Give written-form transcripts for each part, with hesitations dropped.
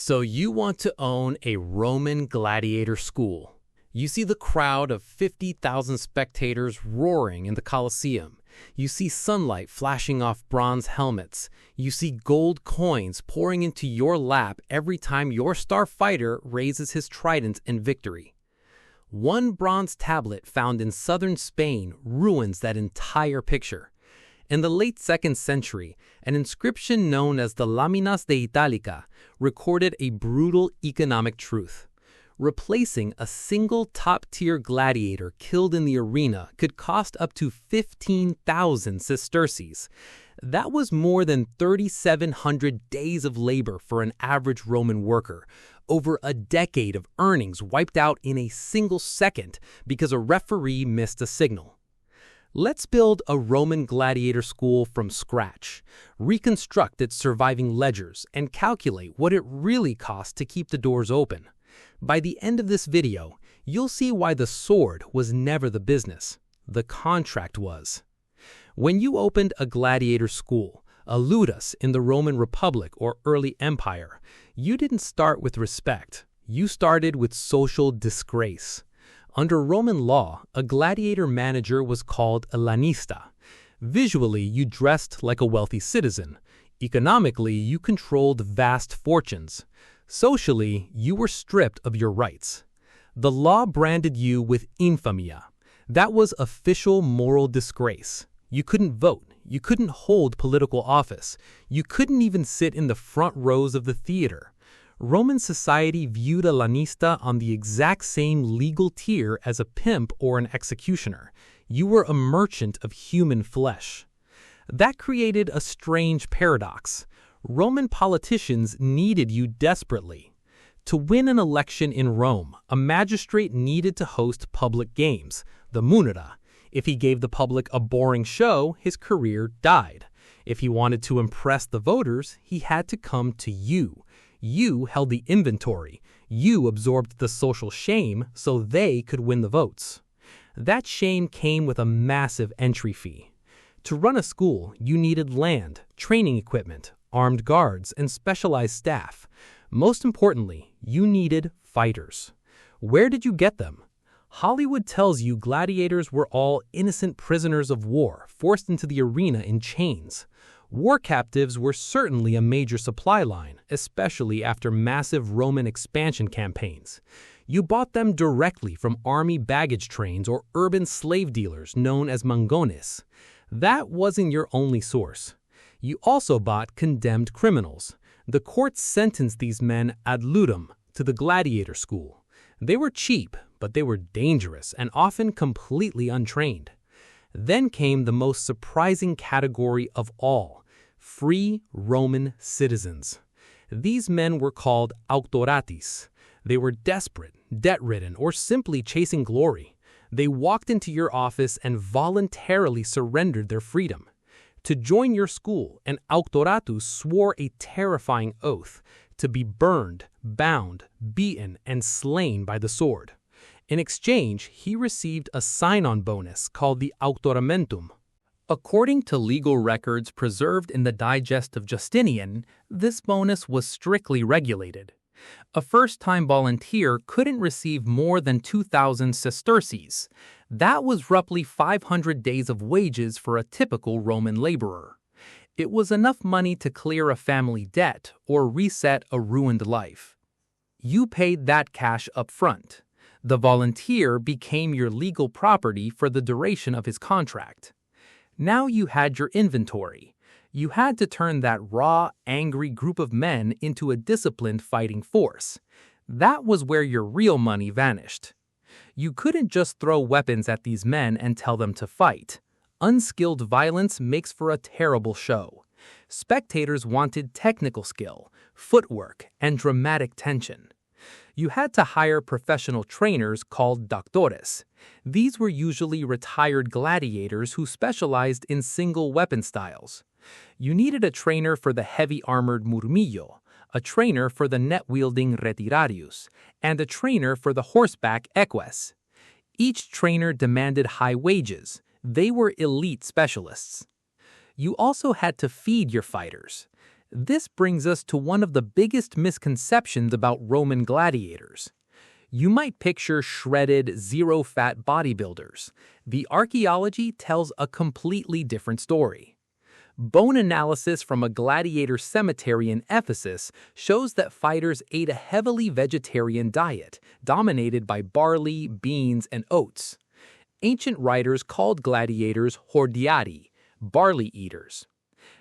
So you want to own a Roman gladiator school. You see the crowd of 50,000 spectators roaring in the Colosseum. You see sunlight flashing off bronze helmets. You see gold coins pouring into your lap every time your star fighter raises his trident in victory. One bronze tablet found in southern Spain ruins that entire picture. In the late 2nd century, an inscription known as the Laminas de Itálica recorded a brutal economic truth. Replacing a single top-tier gladiator killed in the arena could cost up to 15,000 sesterces. That was more than 3,700 days of labor for an average Roman worker, over a decade of earnings wiped out in a single second because a referee missed a signal. Let's build a Roman gladiator school from scratch, reconstruct its surviving ledgers, and calculate what it really costs to keep the doors open. By the end of this video, you'll see why the sword was never the business. The contract was. When you opened a gladiator school, a ludus in the Roman Republic or early empire, you didn't start with respect. You started with social disgrace. Under Roman law, a gladiator manager was called a lanista. Visually, you dressed like a wealthy citizen. Economically, you controlled vast fortunes. Socially, you were stripped of your rights. The law branded you with infamia. That was official moral disgrace. You couldn't vote. You couldn't hold political office. You couldn't even sit in the front rows of the theater. Roman society viewed a lanista on the exact same legal tier as a pimp or an executioner. You were a merchant of human flesh. That created a strange paradox. Roman politicians needed you desperately. To win an election in Rome, a magistrate needed to host public games, the munera. If he gave the public a boring show, his career died. If he wanted to impress the voters, he had to come to you. You held the inventory. You absorbed the social shame so they could win the votes. That shame came with a massive entry fee. To run a school, you needed land, training equipment, armed guards, and specialized staff. Most importantly, you needed fighters. Where did you get them? Hollywood tells you gladiators were all innocent prisoners of war forced into the arena in chains. War captives were certainly a major supply line, especially after massive Roman expansion campaigns. You bought them directly from army baggage trains or urban slave dealers known as mangones. That wasn't your only source. You also bought condemned criminals. The courts sentenced these men ad ludum to the gladiator school. They were cheap, but they were dangerous and often completely untrained. Then came the most surprising category of all, free Roman citizens. These men were called auctorates. They were desperate, debt-ridden, or simply chasing glory. They walked into your office and voluntarily surrendered their freedom. To join your school, an auctoratus swore a terrifying oath to be burned, bound, beaten, and slain by the sword. In exchange, he received a sign-on bonus called the auctoramentum. According to legal records preserved in the Digest of Justinian, this bonus was strictly regulated. A first-time volunteer couldn't receive more than 2,000 sesterces. That was roughly 500 days of wages for a typical Roman laborer. It was enough money to clear a family debt or reset a ruined life. You paid that cash up front. The volunteer became your legal property for the duration of his contract. Now you had your inventory. You had to turn that raw, angry group of men into a disciplined fighting force. That was where your real money vanished. You couldn't just throw weapons at these men and tell them to fight. Unskilled violence makes for a terrible show. Spectators wanted technical skill, footwork, and dramatic tension. You had to hire professional trainers called doctores. These were usually retired gladiators who specialized in single weapon styles. You needed a trainer for the heavy-armored murmillo, a trainer for the net-wielding retirarius, and a trainer for the horseback eques. Each trainer demanded high wages. They were elite specialists. You also had to feed your fighters. This brings us to one of the biggest misconceptions about Roman gladiators. You might picture shredded, zero-fat bodybuilders. The archaeology tells a completely different story. Bone analysis from a gladiator cemetery in Ephesus shows that fighters ate a heavily vegetarian diet, dominated by barley, beans, and oats. Ancient writers called gladiators hordeati, barley eaters.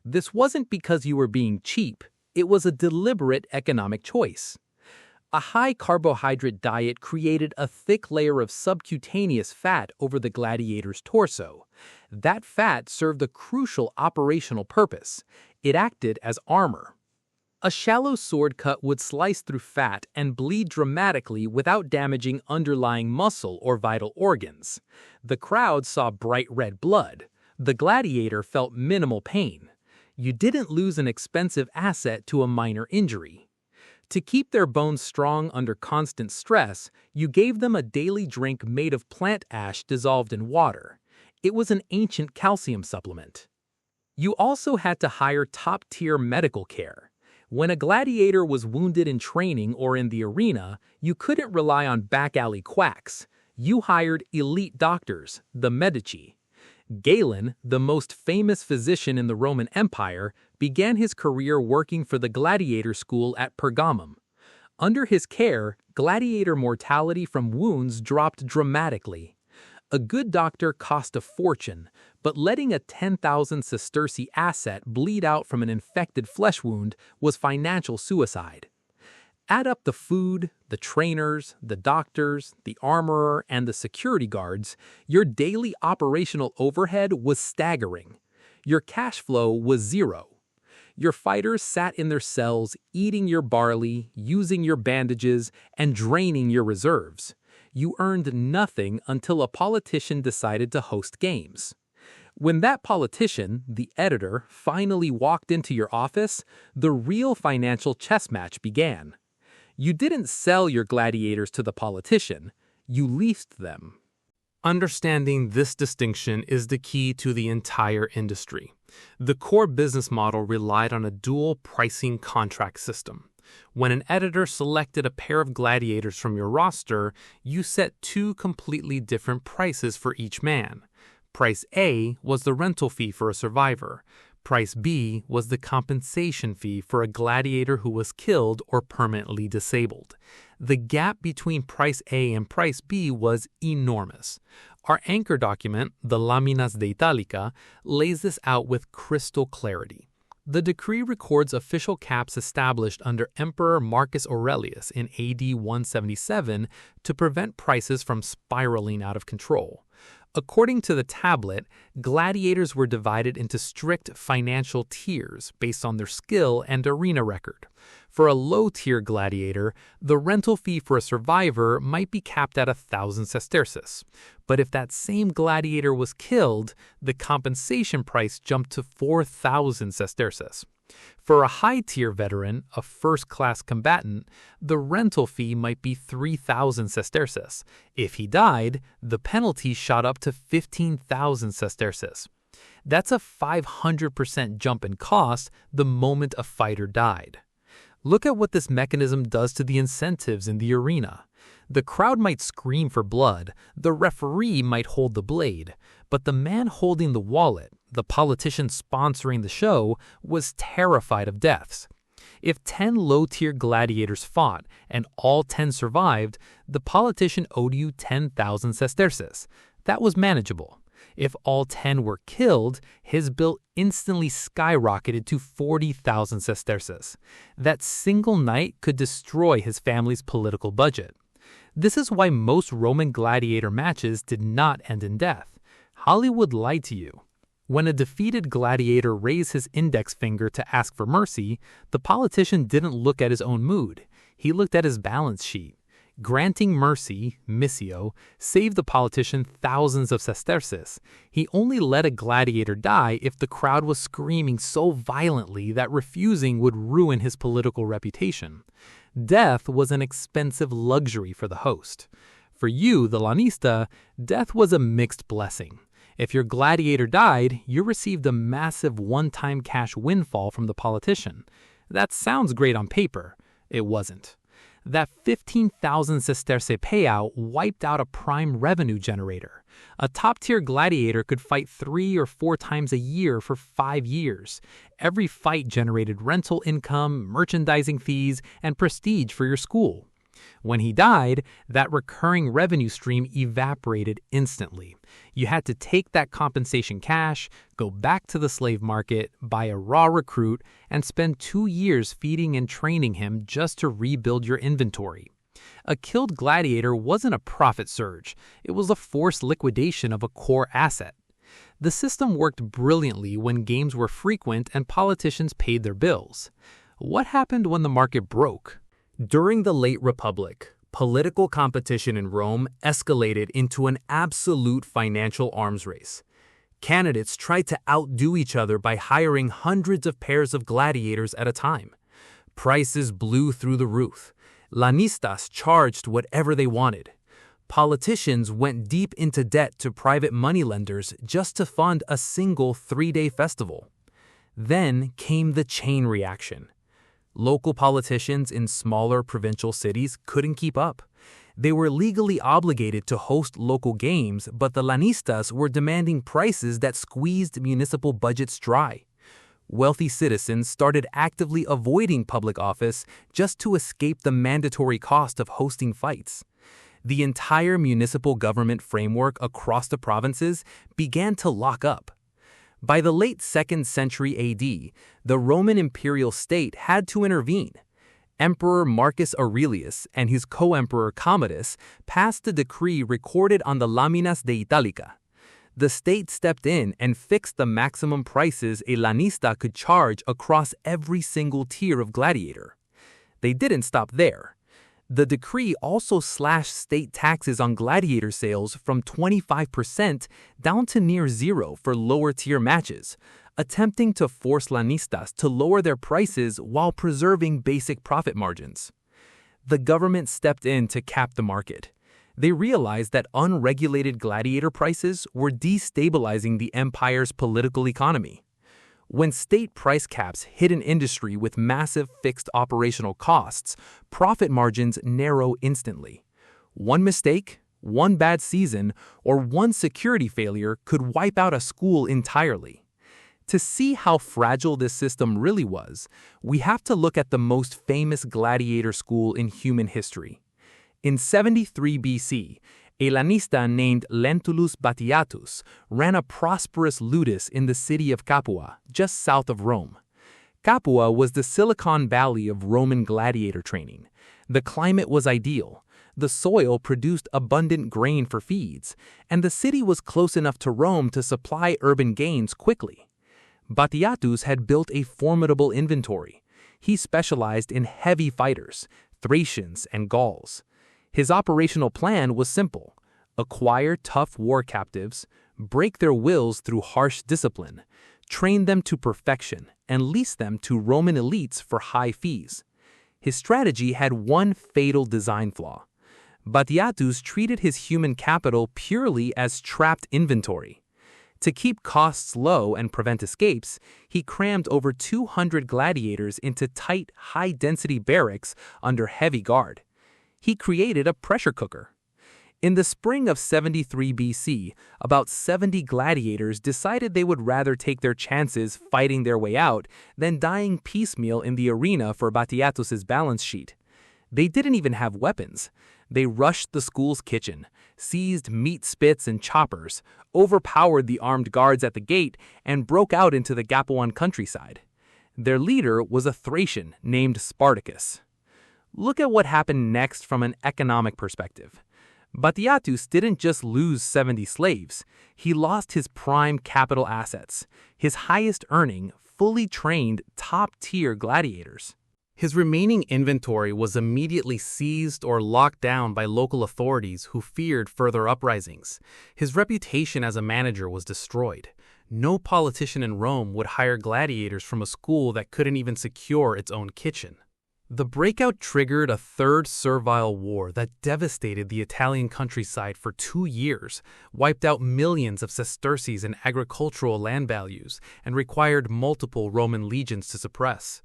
This wasn't because you were being cheap, it was a deliberate economic choice. A high-carbohydrate diet created a thick layer of subcutaneous fat over the gladiator's torso. That fat served a crucial operational purpose. It acted as armor. A shallow sword cut would slice through fat and bleed dramatically without damaging underlying muscle or vital organs. The crowd saw bright red blood. The gladiator felt minimal pain. You didn't lose an expensive asset to a minor injury. To keep their bones strong under constant stress, you gave them a daily drink made of plant ash dissolved in water. It was an ancient calcium supplement. You also had to hire top-tier medical care. When a gladiator was wounded in training or in the arena, you couldn't rely on back-alley quacks. You hired elite doctors, the Medici. Galen, the most famous physician in the Roman Empire, began his career working for the gladiator school at Pergamum. Under his care, gladiator mortality from wounds dropped dramatically. A good doctor cost a fortune, but letting a 10,000 sesterci asset bleed out from an infected flesh wound was financial suicide. Add up the food, the trainers, the doctors, the armorer, and the security guards, your daily operational overhead was staggering. Your cash flow was zero. Your fighters sat in their cells, eating your barley, using your bandages, and draining your reserves. You earned nothing until a politician decided to host games. When that politician, the editor, finally walked into your office, the real financial chess match began. You didn't sell your gladiators to the politician, you leased them. Understanding this distinction is the key to the entire industry. The core business model relied on a dual pricing contract system. When an editor selected a pair of gladiators from your roster, you set two completely different prices for each man. Price A was the rental fee for a survivor. Price B was the compensation fee for a gladiator who was killed or permanently disabled. The gap between Price A and Price B was enormous. Our anchor document, the Laminas de Itálica, lays this out with crystal clarity. The decree records official caps established under Emperor Marcus Aurelius in AD 177 to prevent prices from spiraling out of control. According to the tablet, gladiators were divided into strict financial tiers based on their skill and arena record. For a low-tier gladiator, the rental fee for a survivor might be capped at 1,000 sesterces. But if that same gladiator was killed, the compensation price jumped to 4,000 sesterces. For a high-tier veteran, a first-class combatant, the rental fee might be 3,000 sesterces. If he died, the penalty shot up to 15,000 sesterces. That's a 500% jump in cost the moment a fighter died. Look at what this mechanism does to the incentives in the arena. The crowd might scream for blood, the referee might hold the blade, but the man holding the wallet, the politician sponsoring the show, was terrified of deaths. If 10 low-tier gladiators fought and all 10 survived, the politician owed you 10,000 sesterces. That was manageable. If all 10 were killed, his bill instantly skyrocketed to 40,000 sesterces. That single night could destroy his family's political budget. This is why most Roman gladiator matches did not end in death. Hollywood lied to you. When a defeated gladiator raised his index finger to ask for mercy, the politician didn't look at his own mood. He looked at his balance sheet. Granting mercy, missio, saved the politician thousands of sesterces. He only let a gladiator die if the crowd was screaming so violently that refusing would ruin his political reputation. Death was an expensive luxury for the host. For you, the lanista, death was a mixed blessing. If your gladiator died, you received a massive one-time cash windfall from the politician. That sounds great on paper. It wasn't. That 15,000 sesterce payout wiped out a prime revenue generator. A top-tier gladiator could fight 3 or 4 times a year for 5 years. Every fight generated rental income, merchandising fees, and prestige for your school. When he died, that recurring revenue stream evaporated instantly. You had to take that compensation cash, go back to the slave market, buy a raw recruit, and spend 2 years feeding and training him just to rebuild your inventory. A killed gladiator wasn't a profit surge. It was a forced liquidation of a core asset. The system worked brilliantly when games were frequent and politicians paid their bills. What happened when the market broke? During the late Republic, political competition in Rome escalated into an absolute financial arms race. Candidates tried to outdo each other by hiring hundreds of pairs of gladiators at a time. Prices blew through the roof. Lanistas charged whatever they wanted. Politicians went deep into debt to private moneylenders just to fund a single 3-day festival. Then came the chain reaction. Local politicians in smaller provincial cities couldn't keep up. They were legally obligated to host local games, but the lanistas were demanding prices that squeezed municipal budgets dry. Wealthy citizens started actively avoiding public office just to escape the mandatory cost of hosting fights. The entire municipal government framework across the provinces began to lock up. By the late 2nd century AD, the Roman imperial state had to intervene. Emperor Marcus Aurelius and his co-emperor Commodus passed a decree recorded on the Laminas de Itálica. The state stepped in and fixed the maximum prices a lanista could charge across every single tier of gladiator. They didn't stop there. The decree also slashed state taxes on gladiator sales from 25% down to near zero for lower-tier matches, attempting to force lanistas to lower their prices while preserving basic profit margins. The government stepped in to cap the market. They realized that unregulated gladiator prices were destabilizing the empire's political economy. When state price caps hit an industry with massive fixed operational costs, profit margins narrow instantly. One mistake, one bad season, or one security failure could wipe out a school entirely. To see how fragile this system really was, we have to look at the most famous gladiator school in human history. In 73 BC, a lanista named Lentulus Batiatus ran a prosperous ludus in the city of Capua, just south of Rome. Capua was the Silicon Valley of Roman gladiator training. The climate was ideal, the soil produced abundant grain for feeds, and the city was close enough to Rome to supply urban gains quickly. Batiatus had built a formidable inventory. He specialized in heavy fighters, Thracians, and Gauls. His operational plan was simple: acquire tough war captives, break their wills through harsh discipline, train them to perfection, and lease them to Roman elites for high fees. His strategy had one fatal design flaw. Batiatus treated his human capital purely as trapped inventory. To keep costs low and prevent escapes, he crammed over 200 gladiators into tight, high-density barracks under heavy guard. He created a pressure cooker. In the spring of 73 BC, about 70 gladiators decided they would rather take their chances fighting their way out than dying piecemeal in the arena for Batiatus's balance sheet. They didn't even have weapons. They rushed the school's kitchen, seized meat spits and choppers, overpowered the armed guards at the gate, and broke out into the Capuan countryside. Their leader was a Thracian named Spartacus. Look at what happened next from an economic perspective. Batiatus didn't just lose 70 slaves. He lost his prime capital assets, his highest earning, fully trained, top-tier gladiators. His remaining inventory was immediately seized or locked down by local authorities who feared further uprisings. His reputation as a manager was destroyed. No politician in Rome would hire gladiators from a school that couldn't even secure its own kitchen. The breakout triggered a third servile war that devastated the Italian countryside for 2 years, wiped out millions of sesterces in agricultural land values, and required multiple Roman legions to suppress.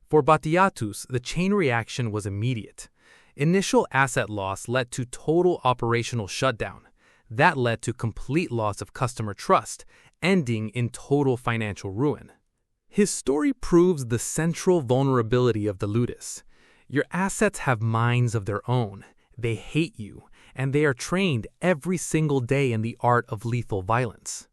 For Batiatus, the chain reaction was immediate. Initial asset loss led to total operational shutdown. That led to complete loss of customer trust, ending in total financial ruin. His story proves the central vulnerability of the ludus. Your assets have minds of their own. They hate you, and they are trained every single day in the art of lethal violence.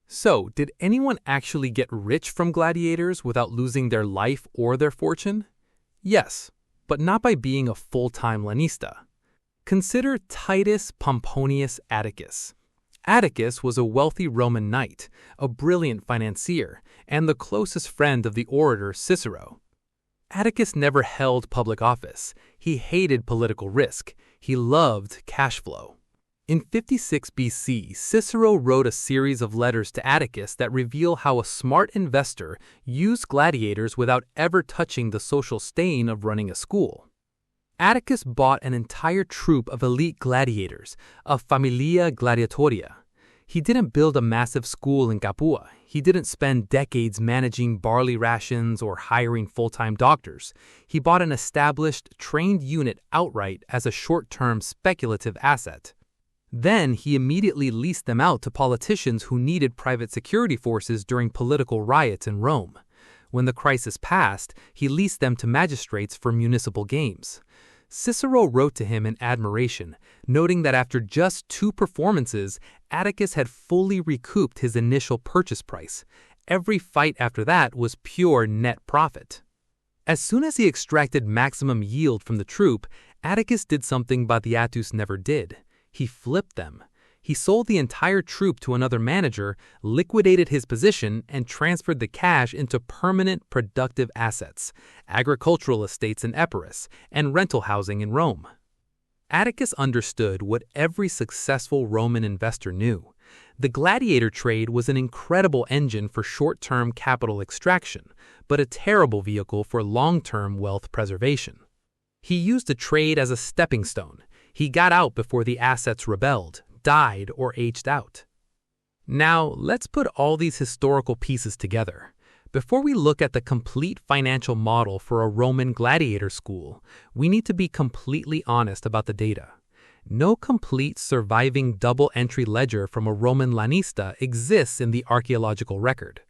So, did anyone actually get rich from gladiators without losing their life or their fortune? Yes, but not by being a full-time lanista. Consider Titus Pomponius Atticus. Atticus was a wealthy Roman knight, a brilliant financier, and the closest friend of the orator Cicero. Atticus never held public office. He hated political risk. He loved cash flow. In 56 BC, Cicero wrote a series of letters to Atticus that reveal how a smart investor used gladiators without ever touching the social stain of running a school. Atticus bought an entire troop of elite gladiators, a familia gladiatoria. He didn't build a massive school in Capua. He didn't spend decades managing barley rations or hiring full-time doctors. He bought an established, trained unit outright as a short-term speculative asset. Then he immediately leased them out to politicians who needed private security forces during political riots in Rome. When the crisis passed, he leased them to magistrates for municipal games. Cicero wrote to him in admiration, noting that after just 2 performances, Atticus had fully recouped his initial purchase price. Every fight after that was pure net profit. As soon as he extracted maximum yield from the troop, Atticus did something Batiatus never did. He flipped them. He sold the entire troop to another manager, liquidated his position, and transferred the cash into permanent productive assets, agricultural estates in Epirus, and rental housing in Rome. Atticus understood what every successful Roman investor knew. The gladiator trade was an incredible engine for short-term capital extraction, but a terrible vehicle for long-term wealth preservation. He used the trade as a stepping stone. He got out before the assets rebelled, died, or aged out. Now, let's put all these historical pieces together. Before we look at the complete financial model for a Roman gladiator school, we need to be completely honest about the data. No complete surviving double-entry ledger from a Roman lanista exists in the archaeological record.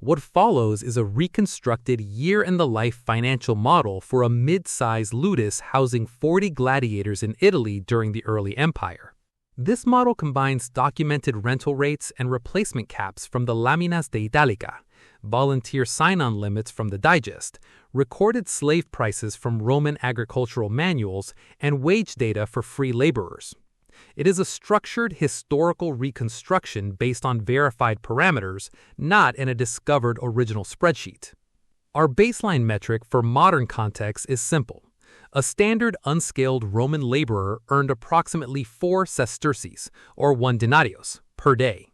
What follows is a reconstructed year-in-the-life financial model for a mid-sized ludus housing 40 gladiators in Italy during the early empire. This model combines documented rental rates and replacement caps from the Laminas de Itálica, volunteer sign-on limits from the Digest, recorded slave prices from Roman agricultural manuals, and wage data for free laborers. It is a structured historical reconstruction based on verified parameters, not in a discovered original spreadsheet. Our baseline metric for modern context is simple. A standard unscaled Roman laborer earned approximately 4 sesterces, or 1 denarius, per day.